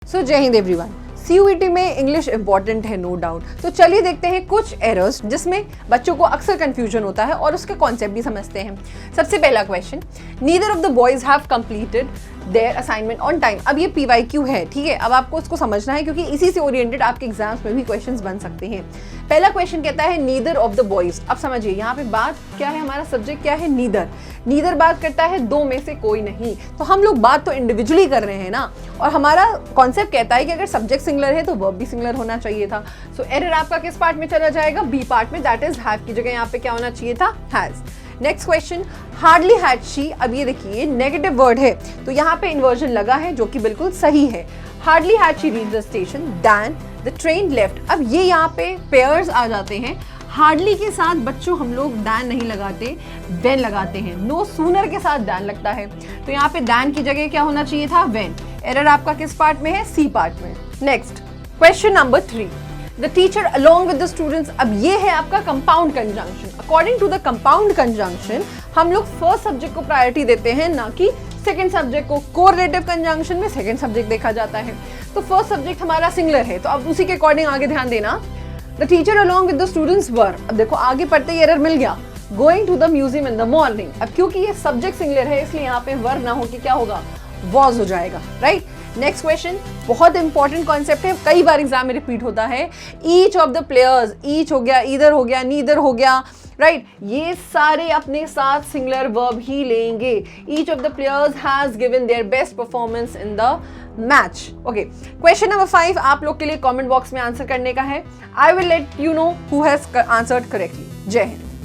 सो जय Hind everyone. CUET में English important है, नो डाउट। तो चलिए देखते हैं कुछ एरर्स जिसमें बच्चों को अक्सर कंफ्यूजन होता है और उसके कॉन्सेप्ट भी समझते हैं। सबसे पहला question, neither of the boys have completed there assignment on time. अब ये PYQ है, ठीक है। अब आपको उसको समझना है क्योंकि इसी से ओरिएंटेड आपके एग्जाम्स में भी क्वेश्चंस बन सकते हैं। पहला क्वेश्चन कहता है नीदर ऑफ द बॉयज। अब समझिए यहाँ पे बात क्या है, हमारा सब्जेक्ट क्या है, नीदर। नीदर बात करता है दो में से कोई नहीं, तो हम लोग बात तो इंडिविजुअली कर रहे हैं ना, और हमारा कॉन्सेप्ट कहता है कि अगर सब्जेक्ट सिंगुलर है तो वर्ब भी सिंगुलर होना चाहिए था। सो एरर आपका किस पार्ट में चला जाएगा, बी पार्ट में, दैट इज हैव की जगह यहाँ पे क्या होना चाहिए था, has. Next question, hardly had she. अब ये देखिए नेगेटिव वर्ड है तो यहाँ पे इन्वर्जन लगा है जो कि बिल्कुल सही है। Hardly had she reached the station then the train left. अब ये यहाँ पे पेयर्स आ जाते हैं। हार्डली के साथ बच्चों हम लोग दैन नहीं लगाते, वेन लगाते हैं। नो सूनर के साथ दैन लगता है, तो यहाँ पे दैन की जगह क्या होना चाहिए था, वेन। एरर आपका किस पार्ट में है, सी पार्ट में। Next question number 3, the teacher along with the students. अब ये है आपका compound conjunction. According to the compound conjunction हम लोग फर्स्ट सब्जेक्ट को प्रायोरिटी देते हैं, ना कि सेकेंड सब्जेक्ट को। कोरिलेटिव कंजंक्शन में सेकेंड सब्जेक्ट देखा जाता है, तो फर्स्ट सब्जेक्ट हमारा सिंगुलर है, तो अब उसी के अकॉर्डिंग आगे ध्यान देना। The teacher along with the students were. अब देखो आगे पढ़ते ही एरर मिल गया, going to the museum in the morning. अब क्योंकि ये सब्जेक्ट सिंगुलर है इसलिए यहाँ पे वर ना हो के क्या होगा, वॉज हो जाएगा, राइट। नेक्स्ट क्वेश्चन, बहुत इंपॉर्टेंट कॉन्सेप्ट है, कई बार एग्जाम में रिपीट होता है। Each of the players, each हो गया, ईदर हो गया, नीदर हो गया, राइट। ये सारे अपने साथ सिंगुलर वर्ब ही लेंगे। Each of the players has given their best performance in the match. Okay, question number 5 आप लोग के लिए कमेंट बॉक्स में आंसर करने का है। I will let you know who has answered correctly. जय हिंद।